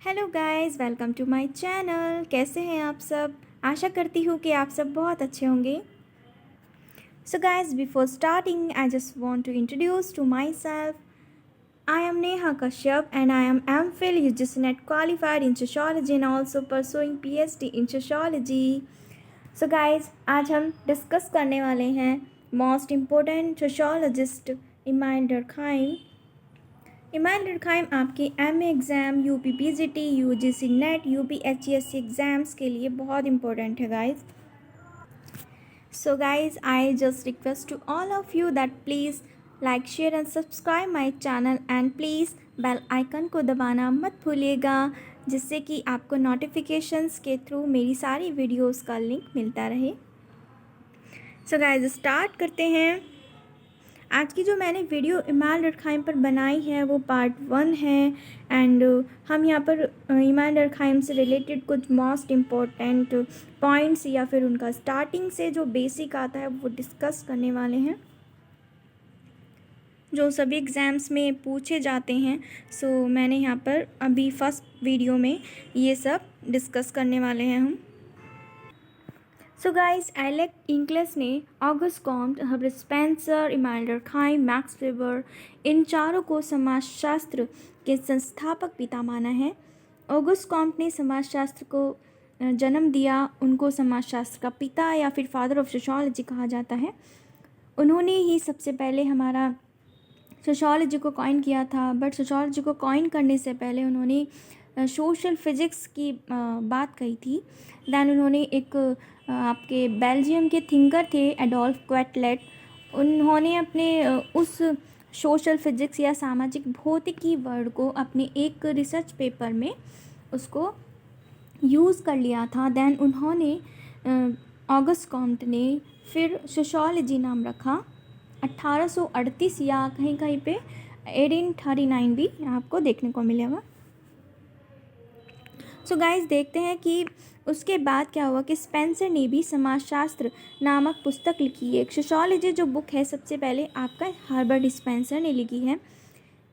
Hello guys, welcome to my channel. कैसे हैं आप सब? आशा करती हूँ कि आप सब बहुत अच्छे होंगे। So guys, before starting I just want to introduce to my self. I am Neha Kashyap and I am MPhil UGC NET qualified in sociology and also pursuing PhD in sociology. So guys, आज हम discuss करने वाले हैं most important sociologist Emmanuel Durkheim. Emmanuel Durkheim आपके MA exam, UP PGT, UGC NET, UP HESC exams के लिए बहुत important है guys. So guys, I just request to all of you that please like, share and subscribe my channel and please bell icon को दबाना मत भूलिएगा, जिससे कि आपको नोटिफिकेशंस के थ्रू मेरी सारी वीडियोस का लिंक मिलता रहे। सो गाइज, स्टार्ट करते हैं। आज की जो मैंने वीडियो इमानुएल डर्कहाइम पर बनाई है वो पार्ट 1 है एंड हम यहाँ पर इमानुएल डर्कहाइम से रिलेटेड कुछ मोस्ट इम्पोर्टेंट पॉइंट्स या फिर उनका स्टार्टिंग से जो बेसिक आता है वो डिस्कस करने वाले हैं, जो सभी एग्ज़ाम्स में पूछे जाते हैं। सो मैंने यहाँ पर अभी फर्स्ट वीडियो में ये सब डिस्कस करने वाले हैं हम। सो गाइस, एलेक इंग्लिस ने August Comte, Herbert Spencer, Emmanuel Durkheim, Max Weber, इन चारों को समाजशास्त्र के संस्थापक पिता माना है। ऑगस्ट कॉम्ट ने समाजशास्त्र को जन्म दिया, उनको समाजशास्त्र का पिता या फिर फादर ऑफ सोशोलॉजी कहा जाता है। उन्होंने ही सबसे पहले हमारा सोशोलॉजी को कॉइन किया था, बट सोशोलॉजी को कॉइन करने से पहले उन्होंने सोशल फिजिक्स की बात कही थी। दैन उन्होंने एक आपके बेल्जियम के थिंकर थे एडोल्फ क्वेटलेट, उन्होंने अपने उस सोशल फिजिक्स या सामाजिक भौतिकी वर्ड को अपने एक रिसर्च पेपर में उसको यूज़ कर लिया था। दैन उन्होंने ऑगस्ट कॉम्ट ने फिर सोशोलॉजी नाम रखा 1838 या कहीं कहीं पे 1839 भी आपको देखने को मिलेगा। सो गाइस, देखते हैं कि उसके बाद क्या हुआ कि स्पेंसर ने भी समाजशास्त्र नामक पुस्तक लिखी है। एक सोशोलॉजी जो बुक है सबसे पहले आपका हर्बर्ट स्पेंसर ने लिखी है।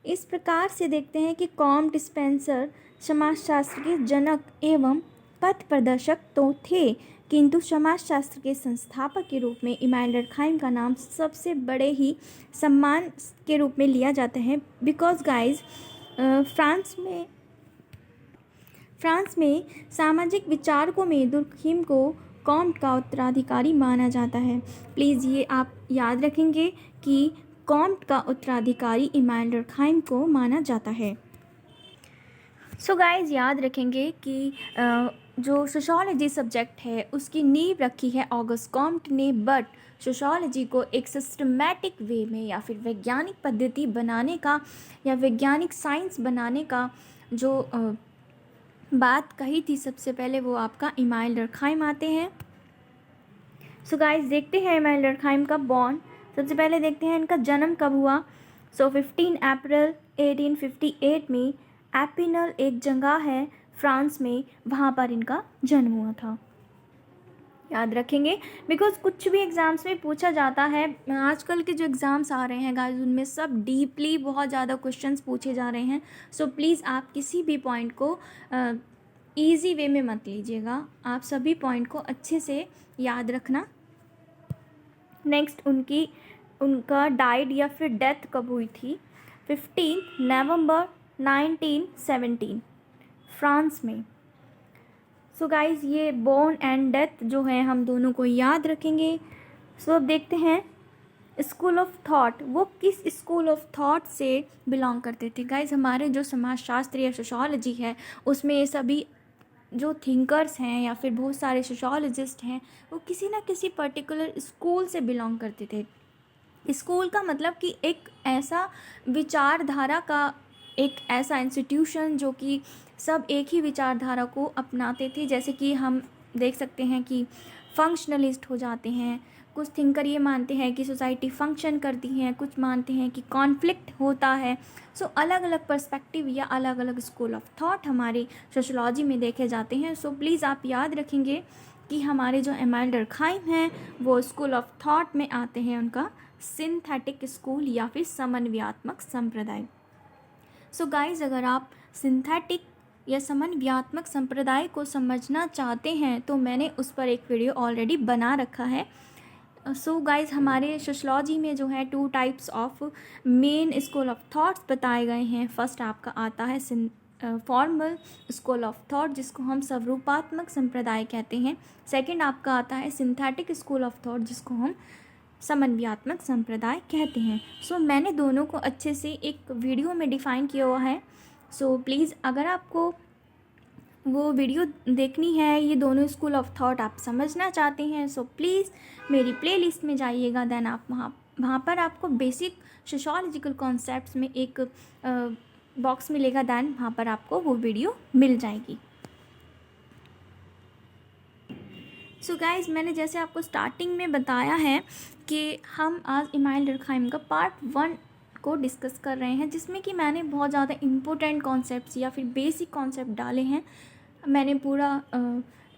इस प्रकार से देखते हैं कि कॉम्ट स्पेंसर समाजशास्त्र के जनक एवं पथ प्रदर्शक तो थे, किंतु समाजशास्त्र के संस्थापक के रूप में इमानुएल डर्कहाइम का नाम सबसे बड़े ही सम्मान के रूप में लिया जाता है। बिकॉज गाइज, फ्रांस में सामाजिक विचारकों में डर्कहाइम को कॉम्ट का उत्तराधिकारी माना जाता है। प्लीज़ ये आप याद रखेंगे कि कॉम्ट का उत्तराधिकारी इमानुएल डर्कहाइम को माना जाता है। सो गाइज, याद रखेंगे कि जो सोशोलॉजी सब्जेक्ट है उसकी नींव रखी है ऑगस्ट कॉम्ट ने, बट सोशोलॉजी को एक सिस्टमैटिक वे में या फिर वैज्ञानिक पद्धति बनाने का या वैज्ञानिक साइंस बनाने का जो बात कही थी सबसे पहले, वो आपका इमानुएल डर्कहाइम आते हैं। सो गाइस, देखते हैं इमानुएल डर्कहाइम का बॉर्न। सबसे पहले देखते हैं इनका जन्म कब हुआ। 15 अप्रैल 1858 में एपिनल एक जगह है फ्रांस में, वहाँ पर इनका जन्म हुआ था। याद रखेंगे बिकॉज कुछ भी एग्ज़ाम्स में पूछा जाता है। आजकल के जो एग्ज़ाम्स आ रहे हैं गाइस, उनमें सब डीपली बहुत ज़्यादा क्वेश्चंस पूछे जा रहे हैं। सो प्लीज़ आप किसी भी पॉइंट को ईजी वे में मत लीजिएगा, आप सभी पॉइंट को अच्छे से याद रखना। नेक्स्ट, उनका डाइड या फिर डेथ कब हुई थी। 15 नवंबर 1917 फ्रांस में। सो गाइज़, ये बोर्न एंड डेथ जो है हम दोनों को याद रखेंगे। सो अब देखते हैं स्कूल ऑफ थॉट, वो किस स्कूल ऑफ थॉट से बिलोंग करते थे। गाइज़, हमारे जो समाजशास्त्र या सोशोलॉजी है उसमें ये सभी जो थिंकर्स हैं या फिर बहुत सारे सोशोलॉजिस्ट हैं वो किसी ना किसी पर्टिकुलर स्कूल से बिलोंग करते थे। स्कूल का मतलब कि एक ऐसा विचारधारा का एक ऐसा इंस्टीट्यूशन जो कि सब एक ही विचारधारा को अपनाते थे। जैसे कि हम देख सकते हैं कि फंक्शनलिस्ट हो जाते हैं, कुछ थिंकर ये मानते हैं कि सोसाइटी फंक्शन करती है, कुछ मानते हैं कि कॉन्फ्लिक्ट होता है। सो अलग अलग पर्सपेक्टिव या अलग अलग स्कूल ऑफ थॉट हमारी सोशोलॉजी में देखे जाते हैं। सो प्लीज़ आप याद रखेंगे कि हमारे जो इमानुएल डर्कहाइम हैं वो स्कूल ऑफ थॉट में आते हैं, उनका सिंथेटिक स्कूल या फिर समन्वयात्मक संप्रदाय। सो गाइज, अगर आप सिंथेटिक या समन्वयात्मक संप्रदाय को समझना चाहते हैं तो मैंने उस पर एक वीडियो ऑलरेडी बना रखा है। सो गाइज, हमारे सोशलॉजी में जो है 2 types of main school of thoughts बताए गए हैं। फर्स्ट आपका आता है फॉर्मल स्कूल ऑफ थॉट, जिसको हम स्वरूपात्मक संप्रदाय कहते हैं। सेकंड आपका आता है सिंथेटिक स्कूल ऑफ थॉट, जिसको हम समन्वयात्मक संप्रदाय कहते हैं। सो मैंने दोनों को अच्छे से एक वीडियो में डिफ़ाइन किया हुआ है। सो प्लीज़, अगर आपको वो वीडियो देखनी है, ये दोनों स्कूल ऑफ थॉट आप समझना चाहते हैं, सो प्लीज़ मेरी प्लेलिस्ट में जाइएगा। देन आप वहाँ पर आपको बेसिक सोशोलॉजिकल कॉन्सेप्ट्स में एक बॉक्स मिलेगा। देन वहाँ पर आपको वो वीडियो मिल जाएगी। सो गाइज, मैंने जैसे आपको स्टार्टिंग में बताया है कि हम आज इमानुएल डुर्कheim का पार्ट 1 को डिस्कस कर रहे हैं, जिसमें कि मैंने बहुत ज़्यादा इम्पोर्टेंट कॉन्सेप्ट्स या फिर बेसिक कॉन्सेप्ट डाले हैं। मैंने पूरा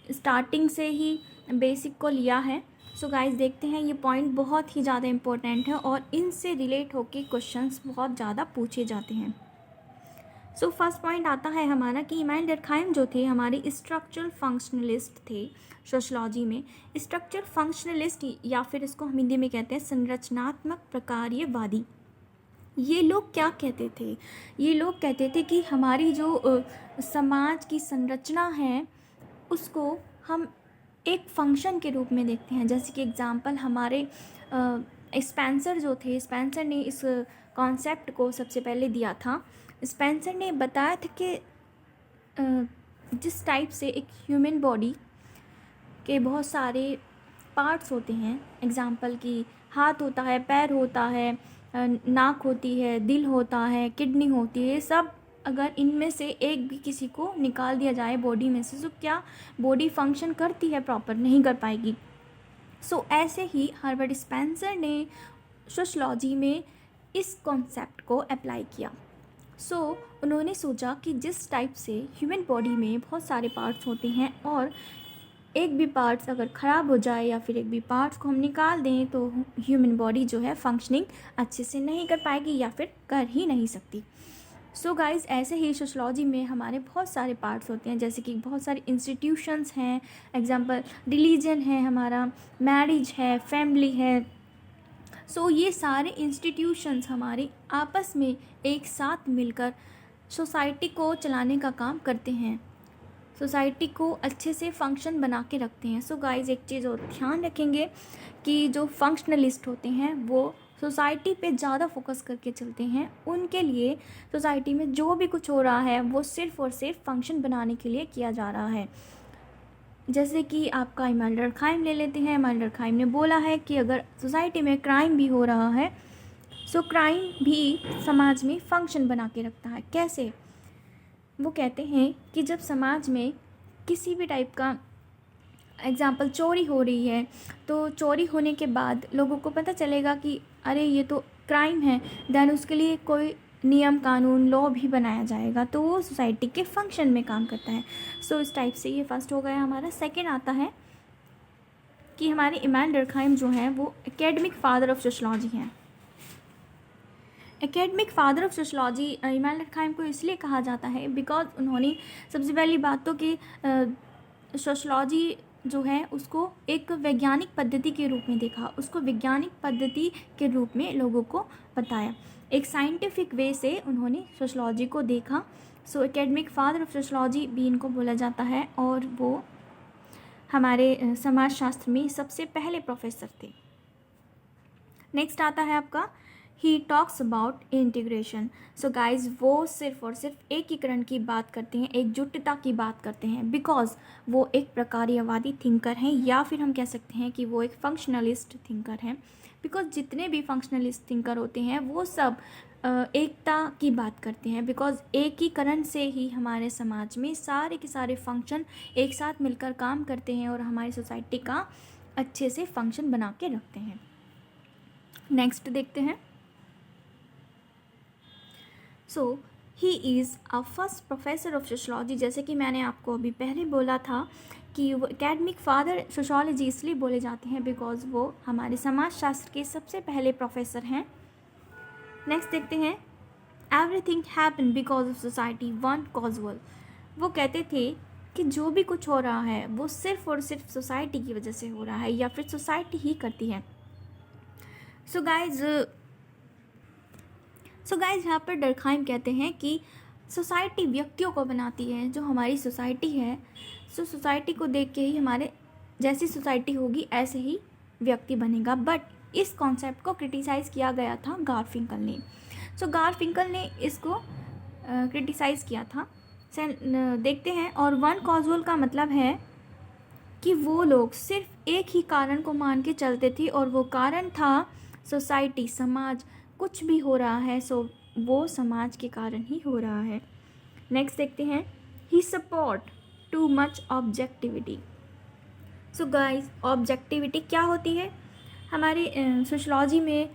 स्टार्टिंग से ही बेसिक को लिया है। सो गाइज, देखते हैं, ये पॉइंट बहुत ही ज़्यादा इम्पोर्टेंट है और इनसे रिलेट होकर क्वेश्चंस बहुत ज़्यादा पूछे जाते हैं। सो फर्स्ट पॉइंट आता है हमारा कि इमानुएल डुर्कheim जो थे हमारे स्ट्रक्चरल फंक्शनलिस्ट थे सोशलॉजी में। स्ट्रक्चरल फंक्शनलिस्ट या फिर इसको हम हिंदी में कहते हैं संरचनात्मक प्रकार्यवादी। ये लोग क्या कहते थे? ये लोग कहते थे कि हमारी जो समाज की संरचना है उसको हम एक फंक्शन के रूप में देखते हैं। जैसे कि एग्जांपल हमारे स्पेंसर जो थे, स्पेंसर ने इस कॉन्सेप्ट को सबसे पहले दिया था। स्पेंसर ने बताया था कि जिस टाइप से एक ह्यूमन बॉडी के बहुत सारे पार्ट्स होते हैं, एग्जांपल कि हाथ होता है, पैर होता है, नाक होती है, दिल होता है, किडनी होती है, सब अगर इनमें से एक भी किसी को निकाल दिया जाए बॉडी में से, तो क्या बॉडी फंक्शन करती है? प्रॉपर नहीं कर पाएगी। सो ऐसे ही हर्बर्ट स्पेंसर ने सोशलॉजी में इस कॉन्सेप्ट को अप्लाई किया। सो उन्होंने सोचा कि जिस टाइप से ह्यूमन बॉडी में बहुत सारे पार्ट्स होते हैं और एक भी पार्ट्स अगर ख़राब हो जाए या फिर एक भी पार्ट्स को हम निकाल दें तो ह्यूमन बॉडी जो है फंक्शनिंग अच्छे से नहीं कर पाएगी या फिर कर ही नहीं सकती। सो गाइज़, ऐसे ही सोशलॉजी में हमारे बहुत सारे पार्ट्स होते हैं, जैसे कि बहुत सारे इंस्टीट्यूशंस हैं, एग्जांपल रिलीजन है, हमारा मैरिज है, फैमिली है। सो ये सारे इंस्टीट्यूशंस हमारे आपस में एक साथ मिलकर सोसाइटी को चलाने का काम करते हैं, सोसाइटी को अच्छे से फंक्शन बना के रखते हैं। सो गाइज़, एक चीज़ और ध्यान रखेंगे कि जो फंक्शनलिस्ट होते हैं वो सोसाइटी पे ज़्यादा फोकस करके चलते हैं। उनके लिए सोसाइटी में जो भी कुछ हो रहा है वो सिर्फ़ और सिर्फ फंक्शन बनाने के लिए किया जा रहा है। जैसे कि आपका इमानुएल डुर्कheim ले लेते हैं। इमानुएल डुर्कheim ने बोला है कि अगर सोसाइटी में क्राइम भी हो रहा है, सो क्राइम भी समाज में फंक्शन बना के रखता है। कैसे? वो कहते हैं कि जब समाज में किसी भी टाइप का एग्जाम्पल चोरी हो रही है, तो चोरी होने के बाद लोगों को पता चलेगा कि अरे ये तो क्राइम है, देन उसके लिए कोई नियम कानून लॉ भी बनाया जाएगा, तो वो सोसाइटी के फंक्शन में काम करता है। सो इस टाइप से ये फर्स्ट हो गया हमारा। सेकंड आता है कि हमारे इमानुएल डुर्कheim जो हैं वो एकेडमिक फादर ऑफ सोशलॉजी हैं। Academic father of sociology Emmanuel Durkheim को इसलिए कहा जाता है बिकॉज उन्होंने सबसे पहली बात तो कि सोशलॉजी जो है उसको एक वैज्ञानिक पद्धति के रूप में देखा, उसको वैज्ञानिक पद्धति के रूप में लोगों को बताया, एक साइंटिफिक वे से उन्होंने सोशलॉजी को देखा। सो एकेडमिक फादर ऑफ सोशलॉजी भी इनको बोला जाता है और वो हमारे समाजशास्त्र में सबसे पहले प्रोफेसर थे। नेक्स्ट आता है आपका he talks about integration. So guys, वो सिर्फ और सिर्फ एकीकरण की बात करते हैं, एकजुटता की बात करते हैं, बिकॉज वो एक प्रकार्यवादी थिंकर हैं, या फिर हम कह सकते हैं कि वो एक फंक्शनलिस्ट थिंकर हैं। बिकॉज जितने भी फंक्शनलिस्ट थिंकर होते हैं वो सब एकता की बात करते हैं, बिकॉज एकीकरण से ही हमारे समाज में सारे के सारे फंक्शन एक साथ मिलकर काम करते हैं और हमारी सोसाइटी का अच्छे से फंक्शन बना के रखते हैं। नेक्स्ट देखते हैं। So he is a first professor of sociology. जैसे कि मैंने आपको अभी पहले बोला था कि वो एकेडमिक फादर सोशलॉजी इसलिए बोले जाते हैं बिकॉज वो हमारे समाजशास्त्र के सबसे पहले प्रोफेसर हैं। नेक्स्ट देखते हैं। Everything happen because of society one causal. वो कहते थे कि जो भी कुछ हो रहा है वो सिर्फ़ और सिर्फ सोसाइटी की वजह से हो रहा है या फिर सोसाइटी ही करती है। सो गाइज़ यहाँ पर डर्कहाइम कहते हैं कि सोसाइटी व्यक्तियों को बनाती है। जो हमारी सोसाइटी है, सोसाइटी को देख के ही हमारे जैसी सोसाइटी होगी ऐसे ही व्यक्ति बनेगा। बट इस कॉन्सेप्ट को क्रिटिसाइज़ किया गया था गारफिंकल ने। गारफिंकल ने इसको क्रिटिसाइज़ किया था। देखते हैं। और वन कॉजुअल का मतलब है कि वो लोग सिर्फ एक ही कारण को मान के चलते थे और वो कारण था सोसाइटी, समाज। कुछ भी हो रहा है सो वो समाज के कारण ही हो रहा है। नेक्स्ट देखते हैं। He support too much objectivity. So guys, objectivity क्या होती है? हमारे सोशलॉजी में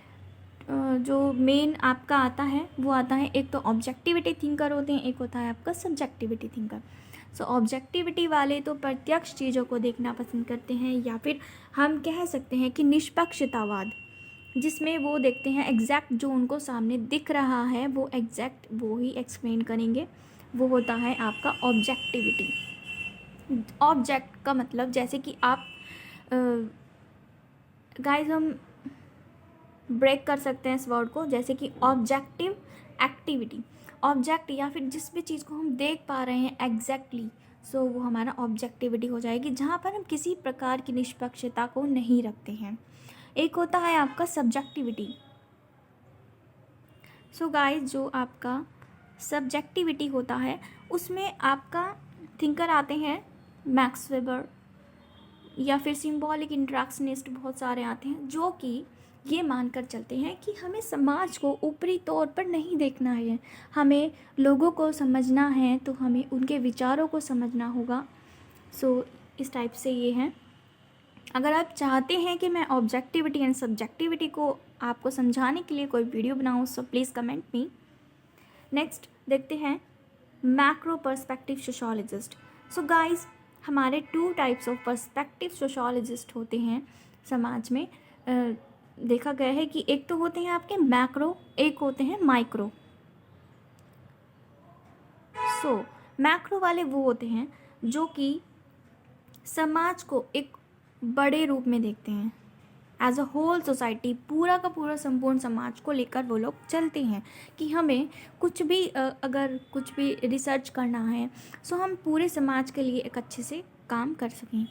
जो मेन आपका आता है वो आता है, एक तो ऑब्जेक्टिविटी थिंकर होते हैं, एक होता है आपका सब्जेक्टिविटी थिंकर। ऑब्जेक्टिविटी वाले तो प्रत्यक्ष चीज़ों को देखना पसंद करते हैं, या फिर हम कह सकते हैं कि निष्पक्षतावाद, जिसमें वो देखते हैं एग्जैक्ट जो उनको सामने दिख रहा है वो एग्जैक्ट वो ही एक्सप्लेन करेंगे। वो होता है आपका ऑब्जेक्टिविटी। ऑब्जेक्ट का मतलब जैसे कि आप गाइस हम ब्रेक कर सकते हैं इस वर्ड को, जैसे कि ऑब्जेक्टिव एक्टिविटी। ऑब्जेक्ट या फिर जिस भी चीज़ को हम देख पा रहे हैं एग्जैक्टली, सो वो हमारा ऑब्जेक्टिविटी हो जाएगी, जहाँ पर हम किसी प्रकार की निष्पक्षता को नहीं रखते हैं। एक होता है आपका सब्जेक्टिविटी। गाइस, जो आपका सब्जेक्टिविटी होता है उसमें आपका थिंकर आते हैं मैक्स वेबर, या फिर सिंबॉलिक इंट्रैक्शनिस्ट, बहुत सारे आते हैं जो कि ये मानकर चलते हैं कि हमें समाज को ऊपरी तौर पर नहीं देखना है, हमें लोगों को समझना है तो हमें उनके विचारों को समझना होगा। इस टाइप से ये हैं। अगर आप चाहते हैं कि मैं ऑब्जेक्टिविटी एंड सब्जेक्टिविटी को आपको समझाने के लिए कोई वीडियो बनाऊँ, so please comment me. Next देखते हैं मैक्रो पर्सपेक्टिव सोशोलॉजिस्ट। गाइस, हमारे 2 टाइप्स ऑफ पर्सपेक्टिव सोशोलॉजिस्ट होते हैं समाज में। देखा गया है कि एक तो होते हैं आपके मैक्रो, एक होते हैं माइक्रो। मैक्रो वाले वो होते हैं जो कि समाज को एक बड़े रूप में देखते हैं, एज अ होल सोसाइटी, पूरा का पूरा संपूर्ण समाज को लेकर वो लोग चलते हैं कि हमें कुछ भी अगर कुछ भी रिसर्च करना है हम पूरे समाज के लिए एक अच्छे से काम कर सकें।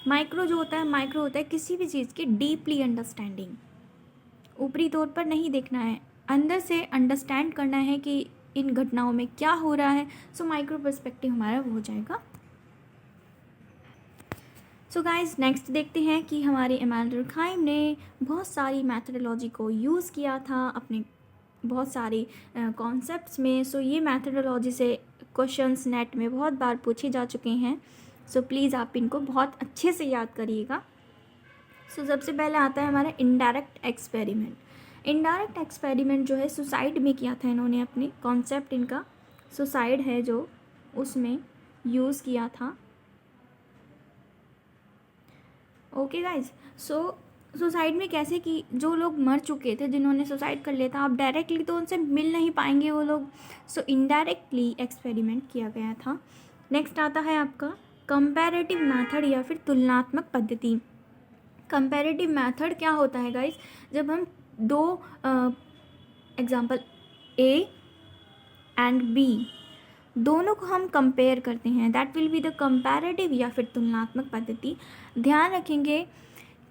माइक्रो जो होता है, माइक्रो होता है किसी भी चीज़ की डीपली अंडरस्टैंडिंग, ऊपरी तौर पर नहीं देखना है, अंदर से अंडरस्टैंड करना है कि इन घटनाओं में क्या हो रहा है। माइक्रो पर्सपेक्टिव हमारा वो हो जाएगा। गाइस, नेक्स्ट देखते हैं कि हमारे इमानुएल डुर्कहाइम ने बहुत सारी मैथडोलॉजी को यूज़ किया था अपने बहुत सारे कॉन्सेप्ट्स में। ये मैथडोलॉजी से क्वेश्चंस नेट में बहुत बार पूछे जा चुके हैं। प्लीज़ आप इनको बहुत अच्छे से याद करिएगा। सबसे पहले आता है हमारा इनडायरेक्ट एक्सपेरिमेंट। इनडायरेक्ट एक्सपेरिमेंट जो है सुसाइड में किया था इन्होंने, अपने कॉन्सेप्ट इनका सुसाइड है जो उसमें यूज़ किया था। ओके गाइज, सुसाइड में कैसे कि जो लोग मर चुके थे, जिन्होंने सुसाइड कर लिया था, आप डायरेक्टली तो उनसे मिल नहीं पाएंगे वो लोग, इनडायरेक्टली एक्सपेरिमेंट किया गया था। नेक्स्ट आता है आपका कंपैरेटिव मेथड या फिर तुलनात्मक पद्धति। कंपैरेटिव मेथड क्या होता है गाइज? जब हम 2 एग्जांपल A एंड B दोनों को हम कंपेयर करते हैं, that will be the comparative या फिर तुलनात्मक पद्धति। ध्यान रखेंगे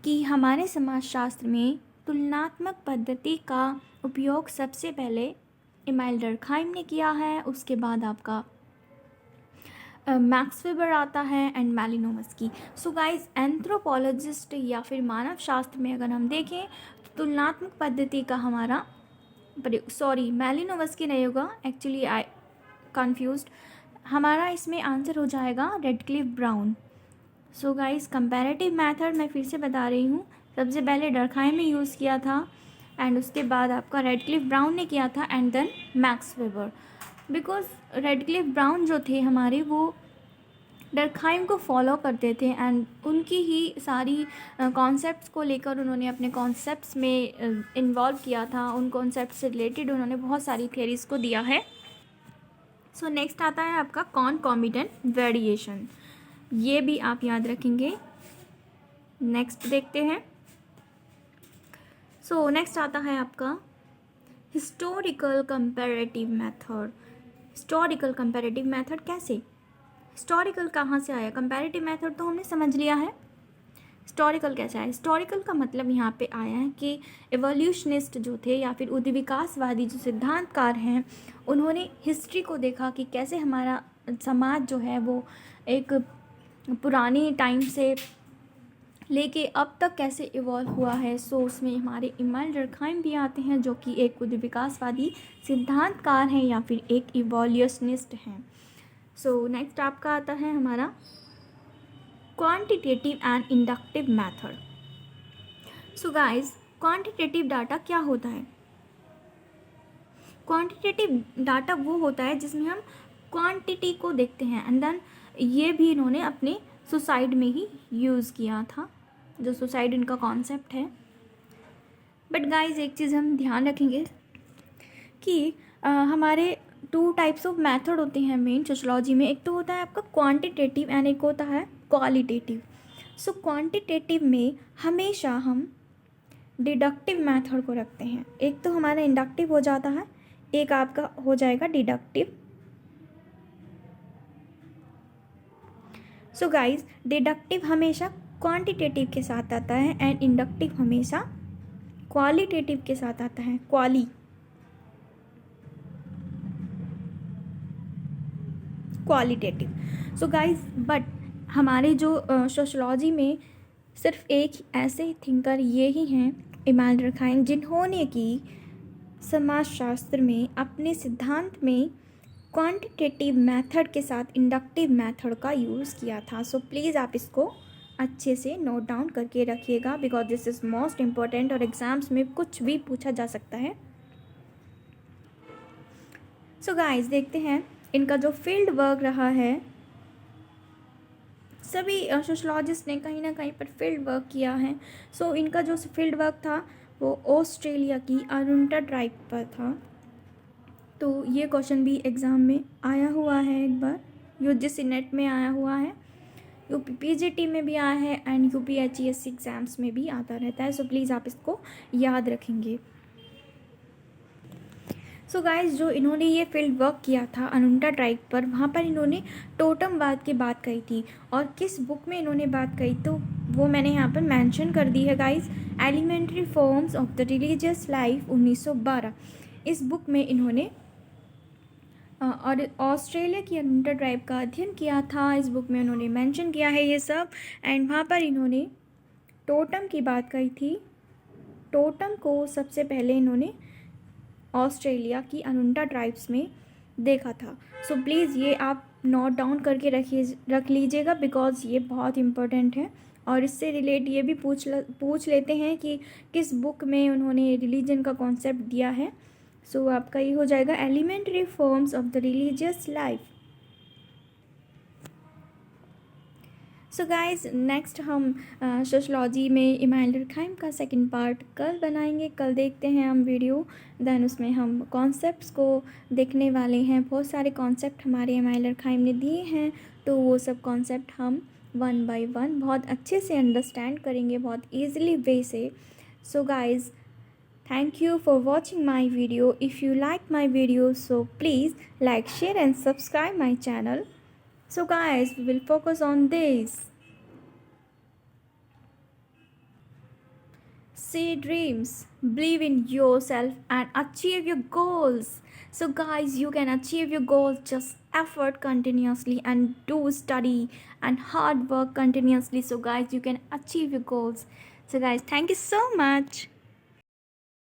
कि हमारे समाजशास्त्र में तुलनात्मक पद्धति का उपयोग सबसे पहले इमानुएल डुर्कहाइम ने किया है, उसके बाद आपका मैक्स वेबर आता है एंड मैलिनोवस्की। गाइज, एंथ्रोपोलॉजिस्ट या फिर मानव शास्त्र में अगर हम देखें तो तुलनात्मक पद्धति का हमारा मैलिनोवस्की नहीं होगा, एक्चुअली आई कन्फ्यूज्ड, हमारा इसमें आंसर हो जाएगा Radcliffe Brown. Guys, comparative method मैं फिर से बता रही हूँ, सबसे पहले डुर्कहाइम ने यूज़ किया था एंड उसके बाद आपका रेडक्लिफ ब्राउन ने किया था and then Max Weber. Because Radcliffe Brown जो थे हमारे, वो डुर्कहाइम को फॉलो करते थे एंड उनकी ही सारी कॉन्सेप्ट्स को लेकर उन्होंने अपने कॉन्सेप्ट्स में इन्वॉल्व किया था, उन कॉन्सेप्ट से रिलेटेड उन्होंने बहुत सारी थियरीज़ को दिया है। सो नेक्स्ट आता है आपका कॉन्कॉमिटेंट वेरिएशन, ये भी आप याद रखेंगे। नेक्स्ट देखते हैं। सो नेक्स्ट आता है आपका historical comparative method. Historical comparative method कैसे, हिस्टोरिकल कहाँ से आया, कंपैरेटिव मेथड तो हमने समझ लिया है, हिस्टोरिकल कैसे आया। हिस्टोरिकल का मतलब यहाँ पे आया है कि एवोल्यूशनिस्ट जो थे या फिर उद्विकासवादी जो सिद्धांतकार हैं, उन्होंने हिस्ट्री को देखा कि कैसे हमारा समाज जो है वो एक पुरानी टाइम से लेके अब तक कैसे इवॉल्व हुआ है। सो उसमें हमारे इमानुएल डर्कहाइम भी आते हैं जो कि एक उद्विकासवादी सिद्धांतकार हैं या फिर एक इवोल्यूशनिस्ट हैं। सो नेक्स्ट आपका आता है हमारा quantitative and inductive method. So guys, quantitative data क्या होता है? क्वांटिटेटिव डाटा वो होता है जिसमें हम क्वांटिटी को देखते हैं एंड देन ये भी इन्होंने अपने सुसाइड में ही यूज़ किया था, जो सुसाइड इनका कॉन्सेप्ट है। बट गाइस एक चीज़ हम ध्यान रखेंगे कि हमारे 2 टाइप्स ऑफ मेथड होते हैं मेन सोशलॉजी में। एक तो होता है आपका क्वांटिटेटिव एंड एक होता है क्वालिटेटिव। सो क्वांटिटेटिव में हमेशा हम डिडक्टिव मेथड को रखते हैं। एक तो हमारा इंडक्टिव हो जाता है, एक आपका हो जाएगा डिडक्टिव। सो गाइस, डिडक्टिव हमेशा क्वांटिटेटिव के साथ आता है एंड इंडक्टिव हमेशा क्वालिटेटिव के साथ आता है, क्वालिटेटिव। सो गाइस, बट हमारे जो सोशलॉजी में सिर्फ एक ऐसे थिंकर ये ही हैं, इमानुएल डर्कहाइम, जिन्होंने कि समाजशास्त्र में अपने सिद्धांत में क्वांटिटेटिव मेथड के साथ इंडक्टिव मेथड का यूज़ किया था। सो प्लीज़ आप इसको अच्छे से नोट डाउन करके रखिएगा because this is most important और एग्ज़ाम्स में कुछ भी पूछा जा सकता है। सो गाइस देखते हैं इनका जो फील्ड वर्क रहा है, सभी सोशलॉजिस्ट ने कहीं ना कहीं पर फील्ड वर्क किया है। सो इनका जो फील्ड वर्क था वो ऑस्ट्रेलिया की अरुंटा ट्राइब पर था। तो ये क्वेश्चन भी एग्ज़ाम में आया हुआ है एक बार, यूजीसी नेट में आया हुआ है, यूपी पीजीटी में भी आया है एंड यूपीएचईएससी एग्ज़ाम्स में भी आता रहता है। सो प्लीज़ आप इसको याद रखेंगे। सो गाइस, जो इन्होंने ये फील्ड वर्क किया था अरुंटा ट्राइब पर, वहाँ पर इन्होंने टोटमवाद की बात कही थी और किस बुक में इन्होंने बात कही तो वो मैंने यहाँ पर मेंशन कर दी है guys, elementary forms of the religious life 1912। इस बुक में इन्होंने और ऑस्ट्रेलिया की अरुंटा ट्राइब का अध्ययन किया था। इस बुक में उन्होंने मेंशन किया है ये सब एंड वहाँ पर इन्होंने टोटम की बात कही थी। टोटम को सबसे पहले इन्होंने ऑस्ट्रेलिया की अरुंटा ट्राइब्स में देखा था। सो प्लीज़ ये आप नोट डाउन करके रख लीजिएगा बिकॉज़ ये बहुत इम्पोर्टेंट है और इससे रिलेट ये भी पूछ लेते हैं कि किस बुक में उन्होंने रिलीजन का कॉन्सेप्ट दिया है। सो आपका ये हो जाएगा elementary forms of the religious life. So guys, next हम सोशलॉजी में इमानुएल डर्कहाइम का सेकंड पार्ट कल बनाएंगे। कल देखते हैं हम वीडियो, देन उसमें हम कॉन्सेप्ट्स को देखने वाले हैं। बहुत सारे कॉन्सेप्ट हमारे इमानुएल डर्कहाइम ने दिए हैं तो वो सब कॉन्सेप्ट हम 1 by 1 बहुत अच्छे से अंडरस्टैंड करेंगे, बहुत ईजिली वे से। So guys, thank you for watching my video. If you like my video, so please like, share and subscribe my channel. So guys, we will focus on this. See dreams, believe in yourself and achieve your goals. So guys, you can achieve your goals, just effort continuously and do study and hard work continuously. So guys, you can achieve your goals. So guys, thank you so much.